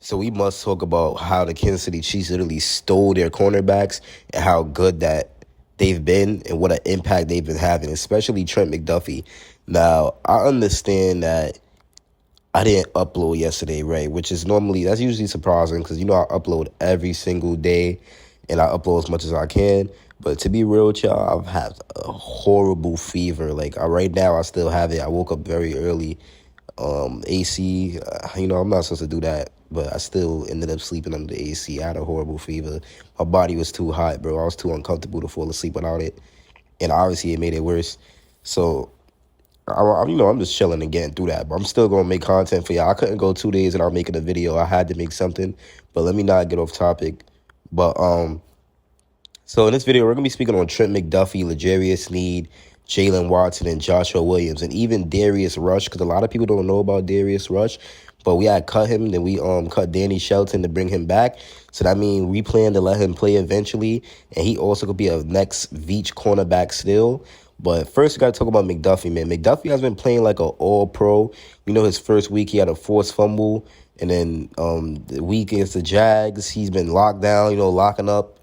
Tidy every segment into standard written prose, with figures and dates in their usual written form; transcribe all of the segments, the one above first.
So we must talk about how the Kansas City Chiefs literally stole their cornerbacks and how good that they've been and what an impact they've been having, especially Trent McDuffie. Now, I understand that I didn't upload yesterday, right? Which is that's usually surprising because, I upload every single day and I upload as much as I can. But to be real with y'all, I've had a horrible fever. Like, right now, I still have it. I woke up very early. AC, I'm not supposed to do that, but I still ended up sleeping under the AC. I had a horrible fever. My body was too hot, bro. I was too uncomfortable to fall asleep without it. And obviously, it made it worse. So, I'm just chilling and getting through that, but I'm still gonna make content for y'all. I couldn't go 2 days without making a video. I had to make something, but let me not get off topic. But so in this video, we're gonna be speaking on Trent McDuffie, L'Jarius Sneed, Jalen Watson, and Joshua Williams, and even Darius Rush, because a lot of people don't know about Darius Rush, but we had cut him, then we cut Danny Shelton to bring him back. So that means we plan to let him play eventually, and he also could be a next Veach cornerback still. But first, we got to talk about McDuffie, man. McDuffie has been playing like an all-pro. His first week, he had a forced fumble. And then the week against the Jags, he's been locked down, locking up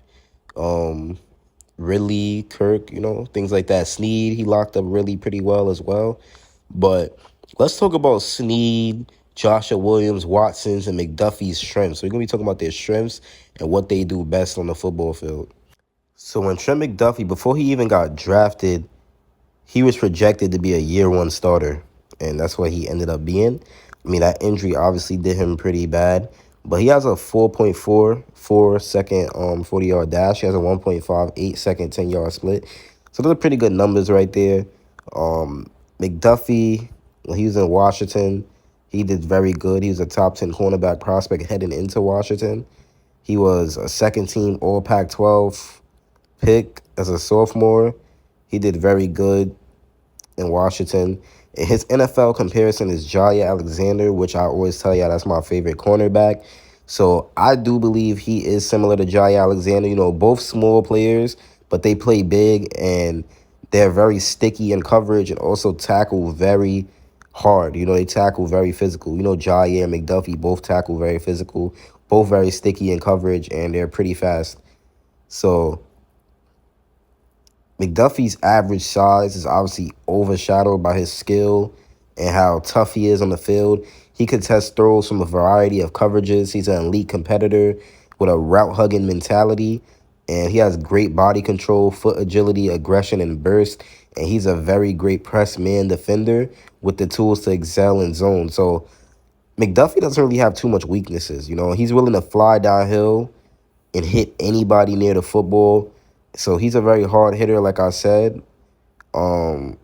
Ridley, Kirk, things like that. Sneed, he locked up really pretty well as well. But let's talk about Sneed, Joshua Williams, Watson's, and McDuffie's strengths. So we're going to be talking about their strengths and what they do best on the football field. So when Trent McDuffie, before he even got drafted, he was projected to be a year-one starter, and that's what he ended up being. That injury obviously did him pretty bad, but he has a 4.44 second 40-yard dash. He has a 1.58 second 10-yard split. So those are pretty good numbers right there. McDuffie, when he was in Washington, he did very good. He was a top 10 cornerback prospect heading into Washington. He was a second-team All-Pac-12 pick as a sophomore. He did very good in Washington. And his NFL comparison is Jair Alexander, which I always tell you that's my favorite cornerback. So I do believe he is similar to Jair Alexander. Both small players, but they play big and they're very sticky in coverage and also tackle very hard. They tackle very physical. Jair and McDuffie both tackle very physical, both very sticky in coverage, and they're pretty fast. So McDuffie's average size is obviously overshadowed by his skill and how tough he is on the field. He could test throws from a variety of coverages. He's an elite competitor with a route-hugging mentality, and he has great body control, foot agility, aggression, and burst. And he's a very great press man defender with the tools to excel in zone. So McDuffie doesn't really have too much weaknesses. He's willing to fly downhill and hit anybody near the football. So he's a very hard hitter, like I said. He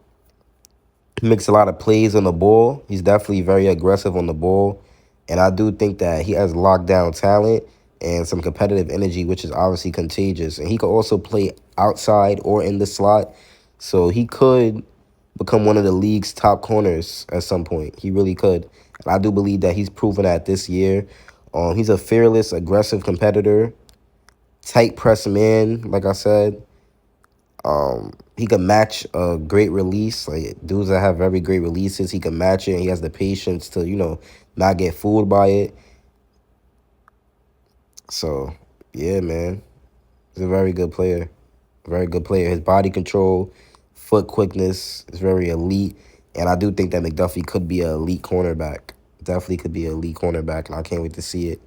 makes a lot of plays on the ball. He's definitely very aggressive on the ball. And I do think that he has lockdown talent and some competitive energy, which is obviously contagious. And he could also play outside or in the slot. So he could become one of the league's top corners at some point. He really could. And I do believe that he's proven that this year. He's a fearless, aggressive competitor. Tight press man, like I said. He can match a great release. Like dudes that have very great releases, he can match it. He has the patience to, not get fooled by it. So, yeah, man. He's a very good player. Very good player. His body control, foot quickness is very elite. And I do think that McDuffie could be an elite cornerback. Definitely could be an elite cornerback, and I can't wait to see it.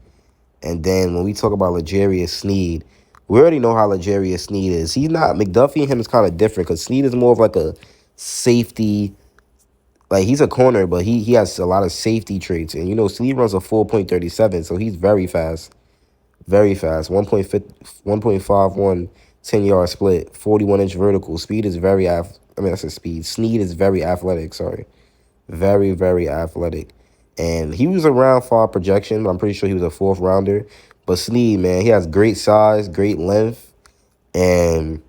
And then when we talk about L'Jarius Sneed, we already know how L'Jarius Sneed is. He's not, McDuffie and him is kind of different because Sneed is more of like a safety, like he's a corner, but he has a lot of safety traits. And, Sneed runs a 4.37, so he's very fast. Very fast. 1.51 10-yard split, 41-inch vertical. Speed is that's a speed. Sneed is very athletic, sorry. Very, very athletic. And he was around for our projection, but I'm pretty sure he was a fourth rounder. But Sneed, man, he has great size, great length, and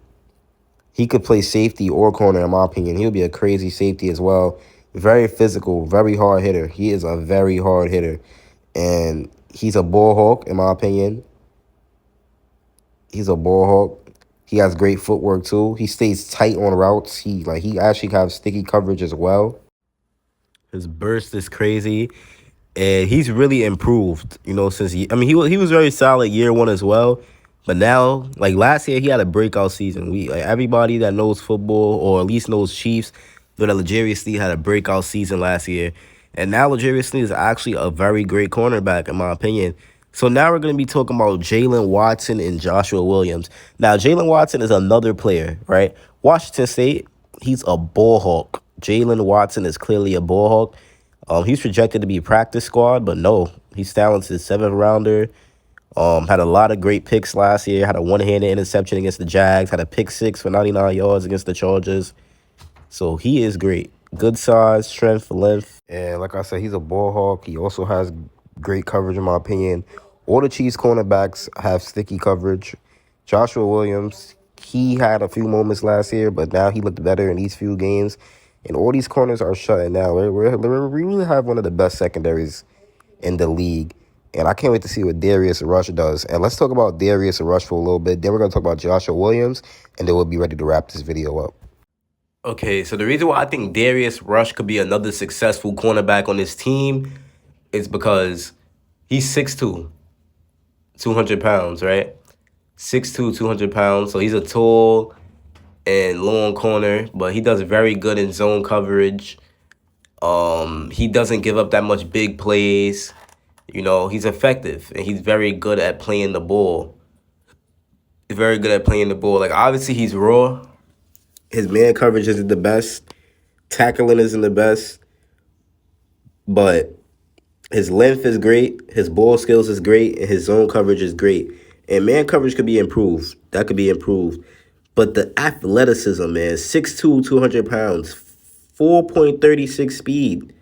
he could play safety or corner, in my opinion. He'll be a crazy safety as well. Very physical, very hard hitter. He is a very hard hitter. And he's a ball hawk, in my opinion. He's a ball hawk. He has great footwork, too. He stays tight on routes. He actually has sticky coverage as well. His burst is crazy. and he's really improved. Since he was very solid year one as well, but now like last year he had a breakout season. We like, everybody that knows football or at least knows Chiefs know that L'Jarius Sneed had a breakout season last year, and now L'Jarius Sneed is actually a very great cornerback in my opinion. So now we're going to be talking about Jalen Watson and Joshua Williams. Now Jalen Watson is another player, right? Washington State, he's a ball hawk. Jalen Watson is clearly a ball hawk. He's projected to be a practice squad, but no, he's talented. Seventh rounder. Had a lot of great picks last year. Had a one-handed interception against the Jags. Had a pick six for 99 yards against the Chargers. So he is great. Good size, strength, length. And like I said, he's a ball hawk. He also has great coverage, in my opinion. All the Chiefs cornerbacks have sticky coverage. Joshua Williams, he had a few moments last year, but now he looked better in these few games. And all these corners are shutting now. We really have one of the best secondaries in the league. And I can't wait to see what Darius Rush does. And let's talk about Darius Rush for a little bit. Then we're going to talk about Joshua Williams, and then we'll be ready to wrap this video up. Okay, so the reason why I think Darius Rush could be another successful cornerback on this team is because he's 6'2", 200 pounds, right? 6'2", 200 pounds. So he's a tall and long corner, but he does very good in zone coverage. He doesn't give up that much big plays. He's effective, and he's very good at playing the ball. He's very good at playing the ball. Like, obviously, he's raw. His man coverage isn't the best. Tackling isn't the best. But his length is great. His ball skills is great. And his zone coverage is great. And man coverage could be improved. That could be improved. But the athleticism, man, 6'2", 200 pounds, 4.36 speed.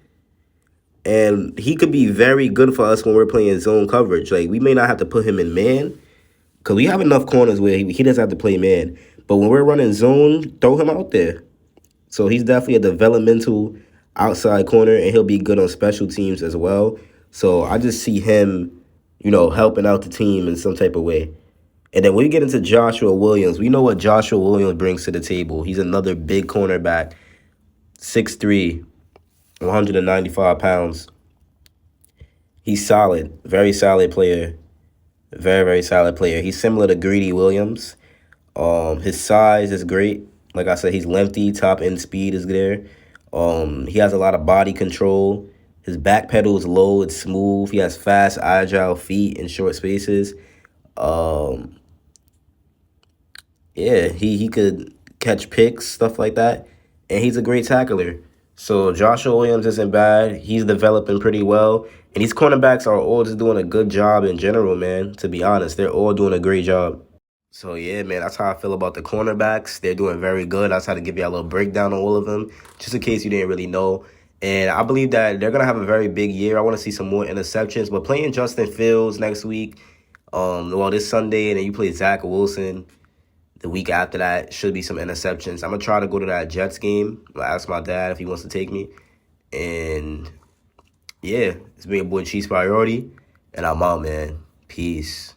And he could be very good for us when we're playing zone coverage. Like, we may not have to put him in man, because we have enough corners where he doesn't have to play man. But when we're running zone, throw him out there. So he's definitely a developmental outside corner, and he'll be good on special teams as well. So I just see him, helping out the team in some type of way. And then when we get into Joshua Williams, we know what Joshua Williams brings to the table. He's another big cornerback, 6'3", 195 pounds. He's solid, very solid player. Very, very solid player. He's similar to Greedy Williams. His size is great. Like I said, he's lengthy. Top end speed is there. He has a lot of body control. His back pedal is low. It's smooth. He has fast, agile feet in short spaces. Yeah, he could catch picks, stuff like that. And he's a great tackler. So Joshua Williams isn't bad. He's developing pretty well. And these cornerbacks are all just doing a good job in general, man. To be honest, they're all doing a great job. So, yeah, man, that's how I feel about the cornerbacks. They're doing very good. I tried to give you a little breakdown on all of them, just in case you didn't really know. And I believe that they're going to have a very big year. I want to see some more interceptions. But playing Justin Fields next week, this Sunday, and then you play Zach Wilson the week after that, should be some interceptions. I'm going to try to go to that Jets game. I'll ask my dad if he wants to take me. And, yeah, it's been your boy Chiefs Priority. And I'm out, man. Peace.